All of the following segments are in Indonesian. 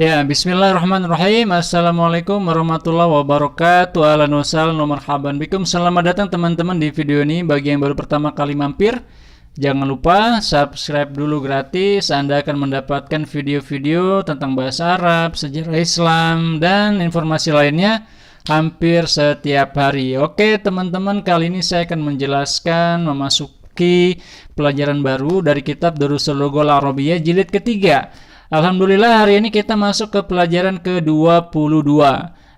Ya, bismillahirrahmanirrahim. Assalamualaikum warahmatullahi wabarakatuh. Ahlan wa sahlan wa marhaban bikum. Selamat datang teman-teman di video ini. Bagi yang baru pertama kali mampir, jangan lupa subscribe dulu gratis. Anda akan mendapatkan video-video tentang bahasa Arab, sejarah Islam, dan informasi lainnya hampir setiap hari. Oke teman-teman, kali ini saya akan menjelaskan memasuki pelajaran baru dari kitab Durusul Lughah Al-Arabiyyah jilid ketiga. Alhamdulillah hari ini kita masuk ke pelajaran ke-22.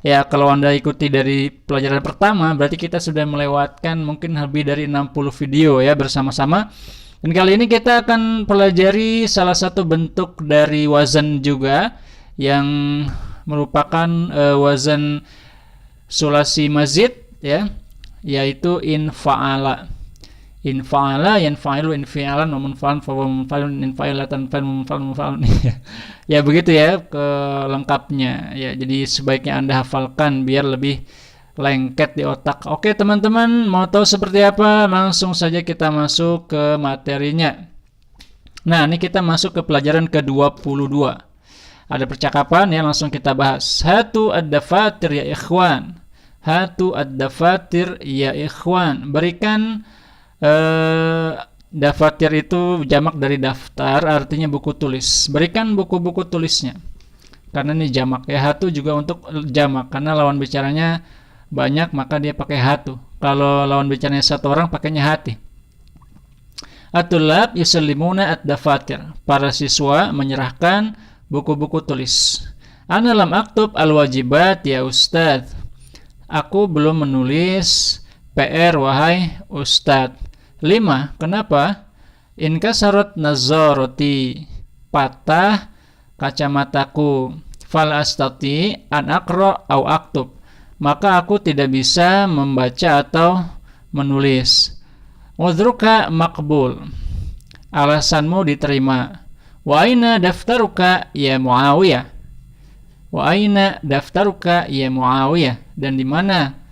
Ya, kalau Anda ikuti dari pelajaran pertama, berarti kita sudah melewatkan mungkin lebih dari 60 video ya bersama-sama. Dan kali ini kita akan pelajari salah satu bentuk dari wazan juga yang merupakan wazan sulasi mazid ya, yaitu infa'ala. Infa'ala, yanfa'ilu, infi'alan, munfa'an, munfa'alun, infa'ilatan, munfa'alun. Ya begitu ya lengkapnya ya. Jadi sebaiknya Anda hafalkan biar lebih lengket di otak. Oke teman-teman, mau tahu seperti apa? Langsung saja kita masuk ke materinya. Nah, ini kita masuk ke pelajaran ke-22. Ada percakapan ya, langsung kita bahas. Hatu ad-dafatir ya ikhwan. Hatu ad-dafatir ya ikhwan. Berikan dafatir itu jamak dari daftar, artinya buku tulis. Berikan buku-buku tulisnya. Karena ini jamak ya, hatu juga untuk jamak karena lawan bicaranya banyak maka dia pakai hatu. Kalau lawan bicaranya satu orang pakainya hati. At-tullab yusallimuna ad-dafatir. Para siswa menyerahkan buku-buku tulis. Ana lam aktub al-wajibat ya ustadz. Aku belum menulis PR wahai ustadz. 5. Kenapa? Inkasarot nazaroti. Patah kacamataku. Fal astati an akro au aktub. Maka aku tidak bisa membaca atau menulis. Udhruka makbul. Alasanmu diterima. Wa aina daftaruka ya Muawiyah. Wa aina daftaruka ya Muawiyah. Dan di mana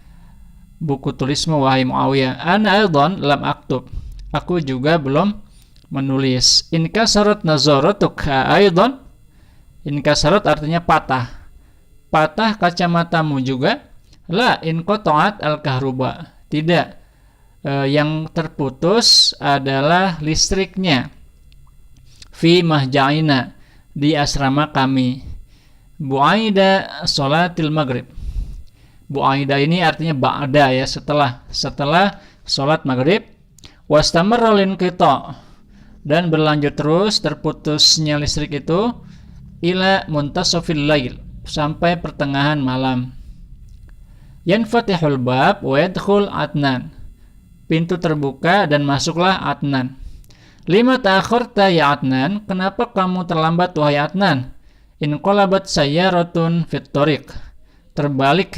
buku tulismu wahai Muawiyah? Ana aidan lam aktub. Aku juga belum menulis. Inkasarat nazaratuka aidan. Inkasarat artinya patah. Patah kacamatamu juga? La inqata'at al-kahruba. Tidak. Yang terputus adalah listriknya. Fi mahja'ina. Di asrama kami. Bu'aida sholatil maghrib. Bu'aida ini artinya ba'da ya, setelah sholat maghrib. Wastamarra linqita', dan berlanjut terus terputusnya listrik itu ila muntasafil lail, sampai pertengahan malam. Yanfatihul bab wa yadkhul Adnan. Pintu terbuka dan masuklah Adnan. Lima ta'akhirta ya Adnan. Kenapa kamu terlambat wahai Adnan? Inqalabat sayyaratun fit thariq. Terbalik,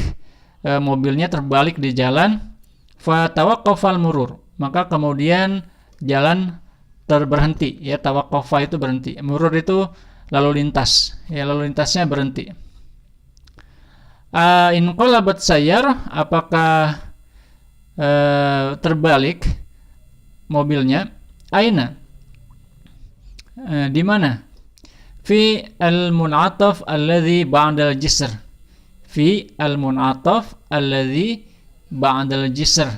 mobilnya terbalik di jalan. Fatawaqqafal murur. Maka kemudian jalan terberhenti ya. Tawaqqafa itu berhenti. Murur itu lalu lintas ya, lalu lintasnya berhenti. Inqalabat sayyar, apakah terbalik mobilnya? Aina, di mana? Fi al-mun'ataf alladhi ba'dal jisr. Fi al-mun'ataf alladhi ba'dal jisr.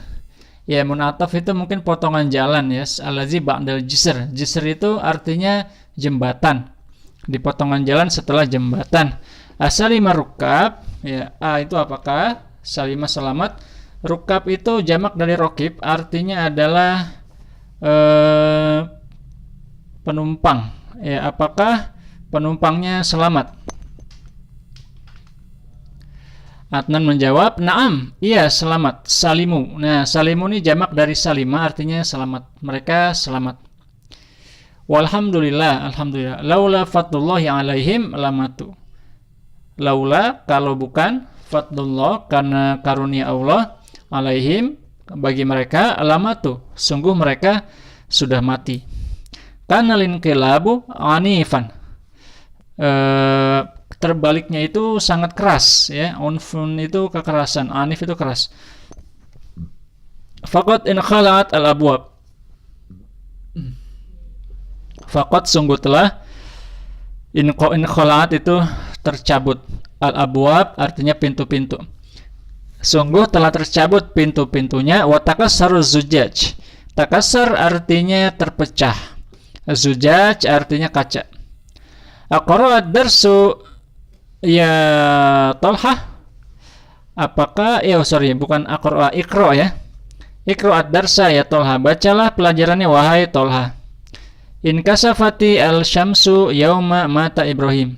Ya, mun'ataf itu mungkin potongan jalan ya. Alladhi ba'dal jisr. Jisr itu artinya jembatan. Di potongan jalan setelah jembatan. Asalima rukab. Ya, itu apakah? Salimah selamat. Rukab itu jamak dari rokib, artinya adalah penumpang. Ya, apakah penumpangnya selamat? Adnan menjawab, "Na'am, iya selamat." Salimu. Nah, salimu ini jamak dari salima, artinya selamat. Mereka selamat. Walhamdulillah, alhamdulillah. Laula fadlullahi alaihim lamatu. Laula, kalau bukan, fadlullah, karena karunia Allah, alaihim, bagi mereka, lamatu, sungguh mereka sudah mati. Kana linqilabu anifan. Terbaliknya itu sangat keras ya. Unfun itu kekerasan, anif itu keras. Faqad inkhalat al-abwab. Faqad sungguh telah inkhalat itu tercabut. Al-abwab artinya pintu-pintu. Sungguh telah tercabut pintu-pintunya. Wa takassaru zujaj. Takassar artinya terpecah. Zujaj artinya kaca. Aqra ad-darsu ya Talha. Apakah bukan aqra, iqra ya. Iqra ad-darsa ya Talha. Bacalah pelajarannya wahai Talha. In kasafati al-syamsu yauma mata Ibrahim.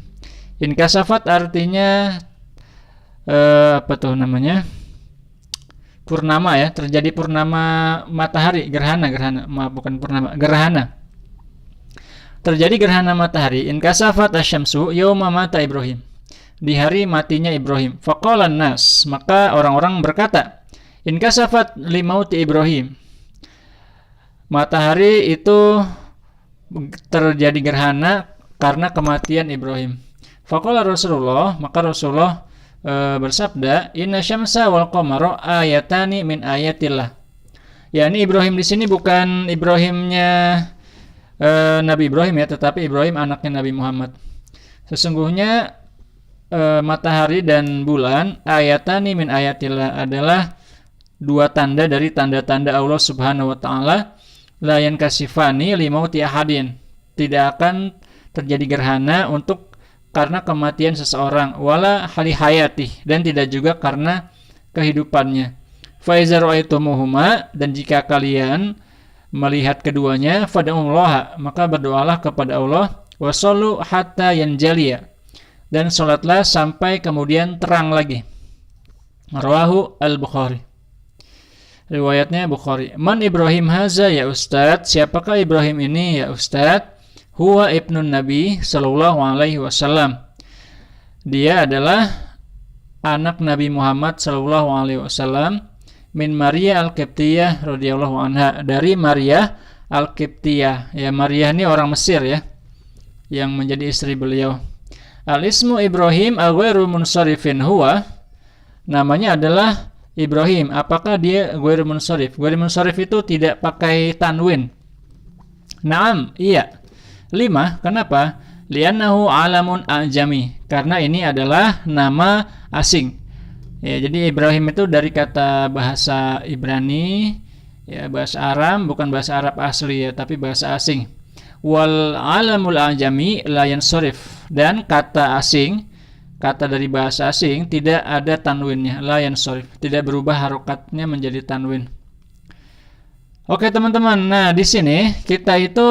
In kasafat artinya purnama ya, terjadi purnama matahari, gerhana, bukan purnama, gerhana. Terjadi gerhana matahari. In kasafat asy-syamsu yauma mata Ibrahim. Di hari matinya Ibrahim. Faqala nas, maka orang-orang berkata, in kasafat limauti Ibrahim. Matahari itu terjadi gerhana karena kematian Ibrahim. Faqala Rasulullah, maka Rasulullah bersabda, inna syamsa wal qamara ayatani min ayatillah. Yani Ibrahim di sini bukan Ibrahimnya Nabi Ibrahim ya, tetapi Ibrahim anaknya Nabi Muhammad. Sesungguhnya matahari dan bulan ayatani min ayatillah adalah dua tanda dari tanda-tanda Allah Subhanahu wa taala. La yankasifani limauti ahadin. Tidak akan terjadi gerhana karena kematian seseorang, wala hali hayati, dan tidak juga karena kehidupannya. Fa iza ra'aitumuhuma, dan jika kalian melihat keduanya, fad'ullaha, maka berdoalah kepada Allah, wa shallu hatta yanjaliya, dan salatlah sampai kemudian terang lagi. Rawahu al-Bukhari. Riwayatnya Bukhari. Man Ibrahim haza ya Ustadz? Siapakah Ibrahim ini ya Ustadz? Huwa ibnun Nabi sallallahu alaihi wasallam. Dia adalah anak Nabi Muhammad sallallahu alaihi wasallam min Maria al-Qibtiyah radhiyallahu anha, dari Maria al-Qibtiyah. Ya, Maria ini orang Mesir ya, yang menjadi istri beliau. Al-ismu Ibrahim al-ghairu munsharifin huwa. Namanya adalah Ibrahim. Apakah dia ghairu munsharif? Ghairu munsharif itu tidak pakai tanwin. Naam, iya. 5. Kenapa? Li'annahu alamun ajami. Karena ini adalah nama asing. Ya, jadi Ibrahim itu dari kata bahasa Ibrani, ya, bahasa Aram, bukan bahasa Arab asli ya, tapi bahasa asing. Wal alamul ajami la yansharif. Dan kata asing, kata dari bahasa asing tidak ada tanwinnya, la yansharif, tidak berubah harokatnya menjadi tanwin. Oke teman-teman, nah di sini kita itu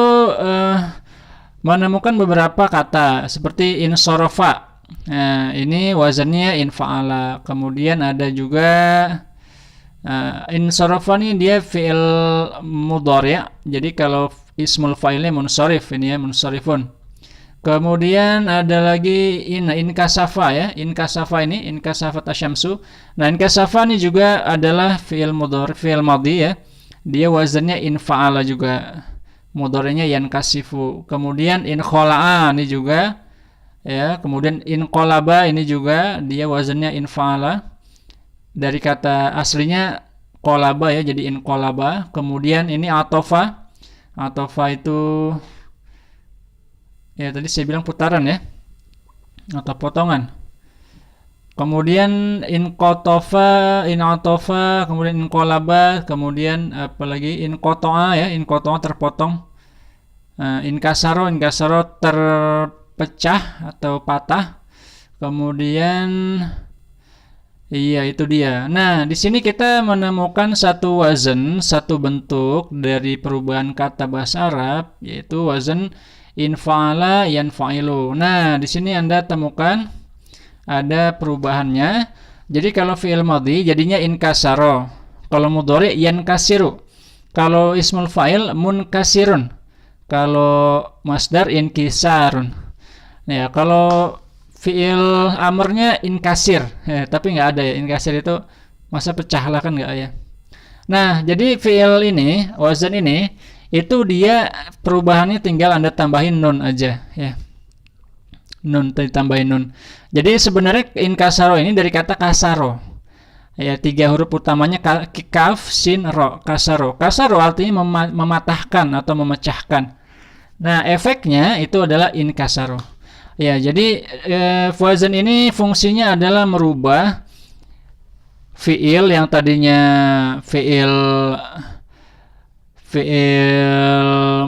menemukan beberapa kata seperti insorofa. Nah, ini wazannya infa'ala. Kemudian ada juga insorofa ini dia fi'il mudhari'. Jadi kalau ismul fa'ilnya munsharif, ini ya munsharifun. Kemudian ada lagi inkasafa ya. Inkasafa ini inkasafat asyamsu. Nah, inkasafa ini juga adalah fi'il mudhari', fi'il madhi ya. Dia wazannya infa'ala juga. Mudhari'nya yankasifu. Kemudian inkhola'a ini juga ya. Kemudian inqolaba ini juga dia wazannya infa'ala, dari kata aslinya qolaba ya, jadi inqolaba. Kemudian ini atofa. Atofa itu ya tadi saya bilang putaran ya, atau potongan. Kemudian inqotofa, inatofa, kemudian inqolaba, kemudian apalagi inqoto'a ya, inqoto'a terpotong. Inkasaro terpecah atau patah. Kemudian iya itu dia. Nah, di sini kita menemukan satu wazan, satu bentuk dari perubahan kata bahasa Arab, yaitu wazan infa'ala yanfa'ilu. Nah, di sini Anda temukan ada perubahannya. Jadi kalau fi'il madhi jadinya inkasaro. Kalau mudhari yankasiru. Kalau ismul fa'il munkasirun. Kalau masdar inkisarun. Ya, kalau fi'il amrnya inkasir. Ya, tapi nggak ada ya. Inkasir itu masa pecah lah kan nggak ya. Nah, jadi fi'il ini, wazan ini, itu dia perubahannya tinggal Anda tambahin nun aja ya. Nun, ditambahin nun. Jadi sebenarnya inkasaro ini dari kata kasaro. Ya, 3 huruf utamanya kaf, sin, ro, kasaro. Kasaro artinya mematahkan atau memecahkan. Nah, efeknya itu adalah inkasaro. Ya, jadi fuazan ini fungsinya adalah merubah fiil yang tadinya fiil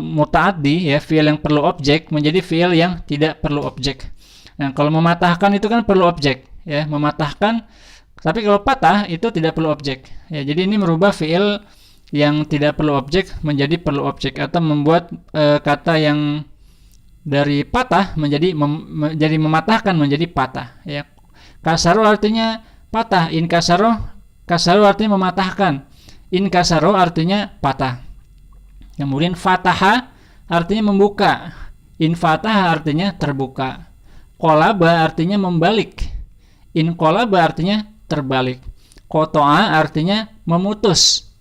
mutaaddi, ya, fiil yang perlu objek, menjadi fiil yang tidak perlu objek. Nah, kalau mematahkan itu kan perlu objek, ya, mematahkan. Tapi kalau patah itu tidak perlu objek. Ya, jadi ini merubah fiil yang tidak perlu objek menjadi perlu objek, atau membuat kata yang dari patah menjadi mematahkan menjadi patah, ya. Kasaro artinya patah, kasaro artinya mematahkan, kasaro artinya patah. Kemudian fataha artinya membuka, fataha artinya terbuka. Qolaba artinya membalik, qolaba artinya terbalik. Qata'a artinya memutus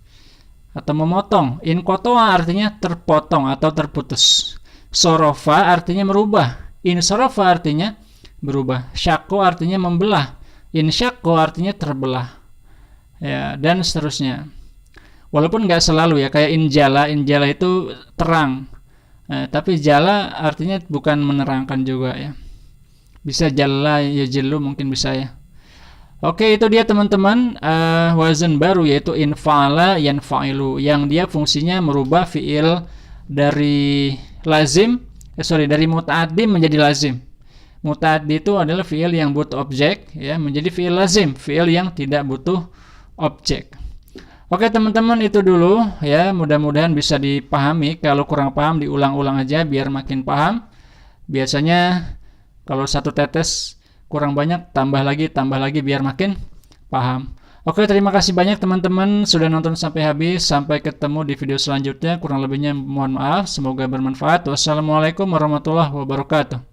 atau memotong, qata'a artinya terpotong atau terputus. Sorofa artinya merubah, sorofa artinya berubah. Syakko artinya membelah, syakko artinya terbelah, ya, dan seterusnya. Walaupun nggak selalu, ya, kayak injala itu terang, tapi jala artinya bukan menerangkan juga, ya. Bisa jalla ya jellu, mungkin bisa, ya. Oke, itu dia teman-teman, wazan baru yaitu infa'ala yanfa'ilu, yang dia fungsinya merubah fiil dari lazim, dari muta'addi menjadi lazim. Muta'addi itu adalah fiil yang butuh objek, ya, menjadi fiil lazim, fiil yang tidak butuh objek. Oke teman-teman, itu dulu, ya, mudah-mudahan bisa dipahami. Kalau kurang paham diulang-ulang aja biar makin paham. Biasanya kalau satu tetes kurang banyak, tambah lagi biar makin paham. Oke, terima kasih banyak teman-teman sudah nonton sampai habis. Sampai ketemu di video selanjutnya. Kurang lebihnya mohon maaf. Semoga bermanfaat. Wassalamualaikum warahmatullahi wabarakatuh.